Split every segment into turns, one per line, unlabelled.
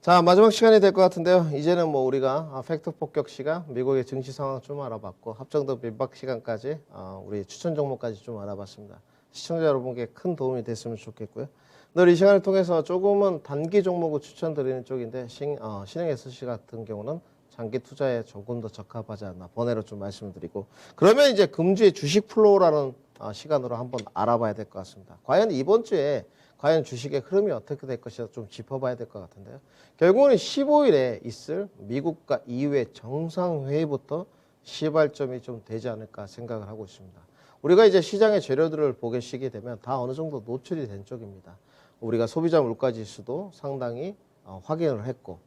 자, 마지막 시간이 될 것 같은데요. 이제는 뭐 우리가 팩트 폭격 시간, 미국의 증시 상황 좀 알아봤고 합정도 민박 시간까지 우리 추천 종목까지 좀 알아봤습니다. 시청자 여러분께 큰 도움이 됐으면 좋겠고요. 늘 이 시간을 통해서 조금은 단기 종목을 추천드리는 쪽인데 신흥 SC 같은 경우는 장기 투자에 조금 더 적합하지 않나 번외로 좀 말씀을 드리고, 그러면 이제 금주의 주식 플로우라는 시간으로 한번 알아봐야 될 것 같습니다. 과연 이번 주에 과연 주식의 흐름이 어떻게 될 것이다 좀 짚어봐야 될 것 같은데요. 결국은 15일에 있을 미국과 EU의 정상회의부터 시발점이 좀 되지 않을까 생각을 하고 있습니다. 우리가 이제 시장의 재료들을 보게 시게 되면 다 어느 정도 노출이 된 쪽입니다. 우리가 소비자 물가지수도 상당히 확인을 했고,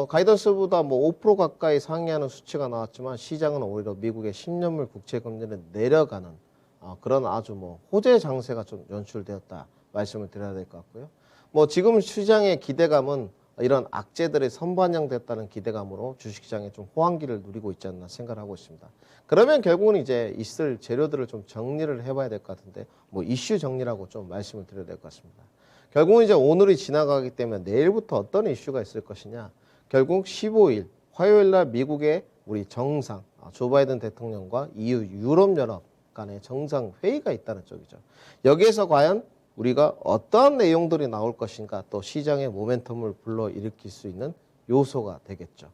가이던스보다 뭐 5% 가까이 상회하는 수치가 나왔지만 시장은 오히려 미국의 10년물 국채금리를 내려가는 그런 아주 뭐 호재 장세가 좀 연출되었다 말씀을 드려야 될 것 같고요. 뭐 지금 시장의 기대감은 이런 악재들이 선반영됐다는 기대감으로 주식시장에 좀 호황기를 누리고 있지 않나 생각을 하고 있습니다. 그러면 결국은 이제 있을 재료들을 좀 정리를 해봐야 될 것 같은데, 뭐 이슈 정리라고 좀 말씀을 드려야 될 것 같습니다. 결국은 이제 오늘이 지나가기 때문에 내일부터 어떤 이슈가 있을 것이냐. 결국 15일 화요일 날 미국의 우리 정상 조 바이든 대통령과 EU 유럽연합 간의 정상회의가 있다는 쪽이죠. 여기에서 과연 우리가 어떠한 내용들이 나올 것인가, 또 시장의 모멘텀을 불러일으킬 수 있는 요소가 되겠죠.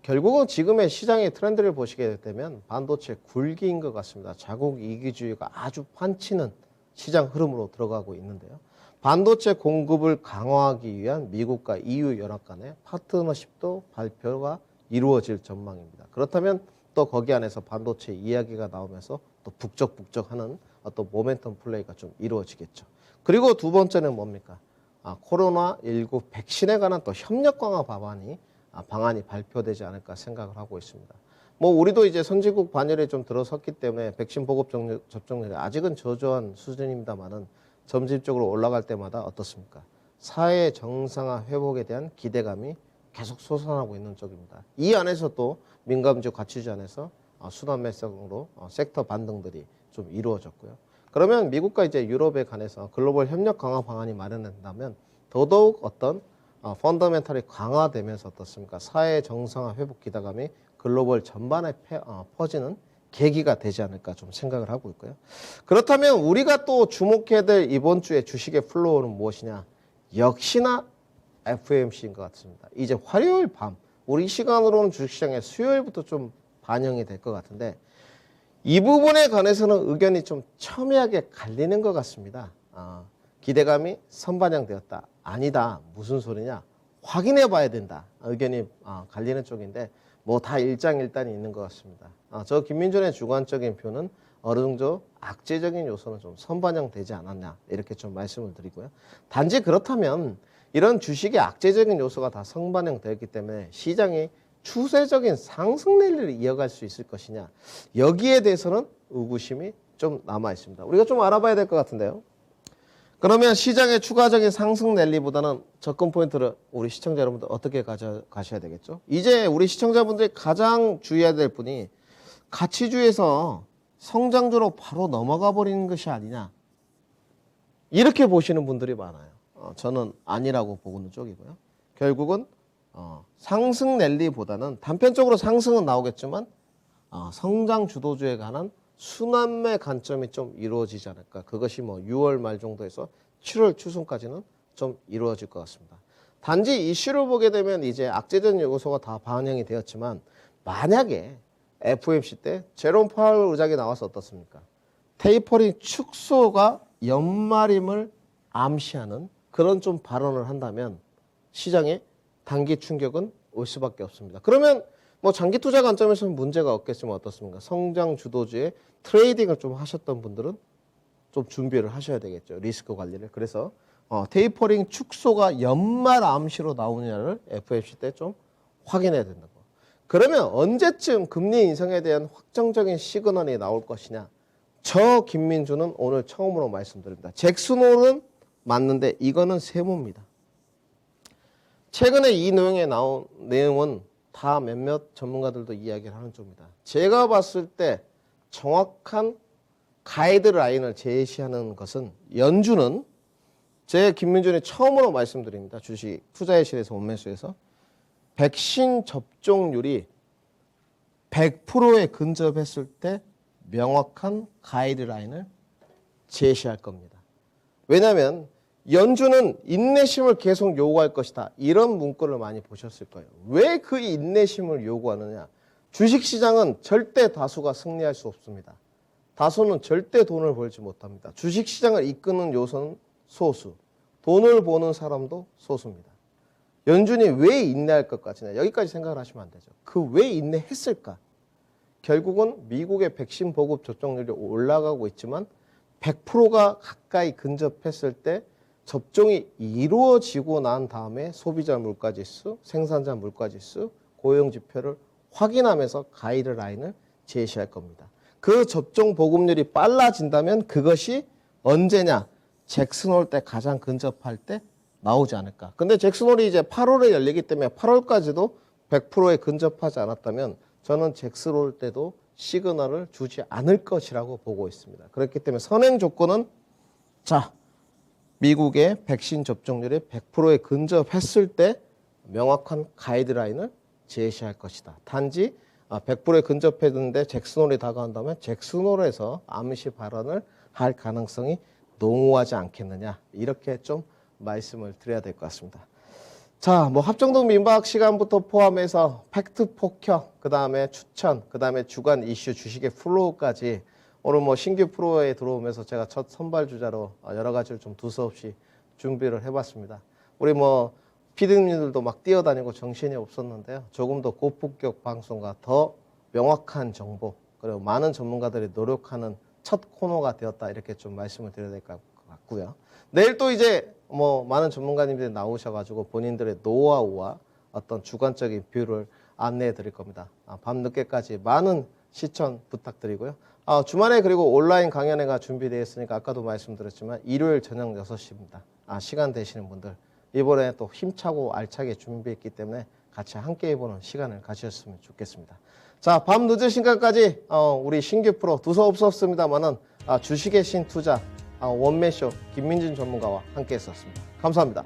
결국은 지금의 시장의 트렌드를 보시게 되면 반도체 굴기인 것 같습니다. 자국 이기주의가 아주 판치는 시장 흐름으로 들어가고 있는데요. 반도체 공급을 강화하기 위한 미국과 EU 연합 간의 파트너십도 발표가 이루어질 전망입니다. 그렇다면 또 거기 안에서 반도체 이야기가 나오면서 또 북적북적하는 어떤 모멘텀 플레이가 좀 이루어지겠죠. 그리고 두 번째는 뭡니까? 코로나19 백신에 관한 또 협력 강화 방안이 발표되지 않을까 생각을 하고 있습니다. 뭐 우리도 이제 선진국 반열에 좀 들어섰기 때문에 백신 보급 접종률이 아직은 저조한 수준입니다만은 점진적으로 올라갈 때마다 어떻습니까? 사회 정상화 회복에 대한 기대감이 계속 솟아나고 있는 쪽입니다. 이 안에서 또 민감주 가치주 안에서 순환 매수로 섹터 반등들이 좀 이루어졌고요. 그러면 미국과 이제 유럽에 관해서 글로벌 협력 강화 방안이 마련된다면 더더욱 어떤 펀더멘탈이 강화되면서 어떻습니까? 사회 정상화 회복 기대감이 글로벌 전반에 퍼지는 계기가 되지 않을까 좀 생각을 하고 있고요. 그렇다면 우리가 또 주목해야 될 이번 주에 주식의 플로우는 무엇이냐? 역시나 FOMC인 것 같습니다. 이제 화요일 밤 우리 시간으로는 주식시장에 수요일부터 좀 반영이 될 것 같은데, 이 부분에 관해서는 의견이 좀 첨예하게 갈리는 것 같습니다. 기대감이 선반영되었다. 아니다. 무슨 소리냐? 확인해 봐야 된다. 의견이 갈리는 쪽인데 뭐 다 일장일단이 있는 것 같습니다. 저 김민준의 주관적인 표는 어느 정도 악재적인 요소는 좀 선반영되지 않았냐 이렇게 좀 말씀을 드리고요. 단지 그렇다면 이런 주식의 악재적인 요소가 다 선반영되었기 때문에 시장이 추세적인 상승 랠리를 이어갈 수 있을 것이냐, 여기에 대해서는 의구심이 좀 남아 있습니다. 우리가 좀 알아봐야 될 것 같은데요. 그러면 시장의 추가적인 상승 랠리보다는 접근 포인트를 우리 시청자 여러분들 어떻게 가셔야 되겠죠? 이제 우리 시청자분들이 가장 주의해야 될 분이 가치주에서 성장주로 바로 넘어가 버리는 것이 아니냐, 이렇게 보시는 분들이 많아요. 저는 아니라고 보는 쪽이고요. 결국은 상승 랠리보다는 단편적으로 상승은 나오겠지만 성장 주도주에 관한 순환매 관점이 좀 이루어지지 않을까. 그것이 뭐 6월 말 정도에서 7월 추순까지는 좀 이루어질 것 같습니다. 단지 이슈를 보게 되면 이제 악재적인 요소가 다 반영이 되었지만, 만약에 FOMC 때 제롬 파월 의장이 나와서 어떻습니까? 테이퍼링 축소가 연말임을 암시하는 그런 좀 발언을 한다면 시장에 단기 충격은 올 수밖에 없습니다. 그러면 뭐 장기 투자 관점에서는 문제가 없겠지만 어떻습니까? 성장 주도주의 트레이딩을 좀 하셨던 분들은 좀 준비를 하셔야 되겠죠. 리스크 관리를. 그래서 테이퍼링 축소가 연말 암시로 나오느냐를 FOMC 때 좀 확인해야 된다고. 그러면 언제쯤 금리 인상에 대한 확정적인 시그널이 나올 것이냐? 저 김민주는 오늘 처음으로 말씀드립니다. 잭슨홀은 맞는데 이거는 세모입니다. 최근에 이 내용에 나온 내용은 다 몇몇 전문가들도 이야기를 하는 쪽입니다. 제가 봤을 때 정확한 가이드라인을 제시하는 것은 연준은 제 김민준이 처음으로 말씀드립니다. 주식 투자의 실에서 원매수에서 백신 접종률이 100%에 근접했을 때 명확한 가이드라인을 제시할 겁니다. 왜냐하면 연준은 인내심을 계속 요구할 것이다. 이런 문구를 많이 보셨을 거예요. 왜 그 인내심을 요구하느냐? 주식시장은 절대 다수가 승리할 수 없습니다. 다수는 절대 돈을 벌지 못합니다. 주식시장을 이끄는 요소는 소수, 돈을 버는 사람도 소수입니다. 연준이 왜 인내할 것 같으냐? 여기까지 생각을 하시면 안 되죠. 그 왜 인내했을까? 결국은 미국의 백신 보급 접종률이 올라가고 있지만 100%가 가까이 근접했을 때 접종이 이루어지고 난 다음에 소비자 물가지수, 생산자 물가지수, 고용지표를 확인하면서 가이드라인을 제시할 겁니다. 그 접종 보급률이 빨라진다면 그것이 언제냐? 잭슨홀 때 가장 근접할 때 나오지 않을까. 근데 잭슨홀이 이제 8월에 열리기 때문에 8월까지도 100%에 근접하지 않았다면 저는 잭슨홀 때도 시그널을 주지 않을 것이라고 보고 있습니다. 그렇기 때문에 선행 조건은 자, 미국의 백신 접종률이 100%에 근접했을 때 명확한 가이드라인을 제시할 것이다. 단지 100%에 근접했는데 잭슨홀이 다가온다면 잭슨홀에서 암시 발언을 할 가능성이 농후하지 않겠느냐. 이렇게 좀 말씀을 드려야 될 것 같습니다. 자, 뭐 합정동 민박 시간부터 포함해서 팩트 폭격, 그 다음에 추천, 그 다음에 주간 이슈 주식의 플로우까지 오늘 뭐 신규 프로에 들어오면서 제가 첫 선발 주자로 여러 가지를 좀 두서없이 준비를 해봤습니다. 우리 뭐 피디님들도 막 뛰어다니고 정신이 없었는데요. 조금 더 고품격 방송과 더 명확한 정보, 그리고 많은 전문가들이 노력하는 첫 코너가 되었다. 이렇게 좀 말씀을 드려야 될 것 같고요. 내일 또 이제 뭐 많은 전문가님들이 나오셔가지고 본인들의 노하우와 어떤 주관적인 뷰를 안내해 드릴 겁니다. 밤늦게까지 많은 시청 부탁드리고요. 주말에 그리고 온라인 강연회가 준비되어 있으니까 아까도 말씀드렸지만 일요일 저녁 6시입니다. 시간 되시는 분들 이번에 또 힘차고 알차게 준비했기 때문에 같이 함께 해보는 시간을 가지셨으면 좋겠습니다. 자, 밤 늦은 시간까지 우리 신규 프로 두서없었습니다만은 주식의 신 투자 원매쇼 김민준 전문가와 함께 했었습니다. 감사합니다.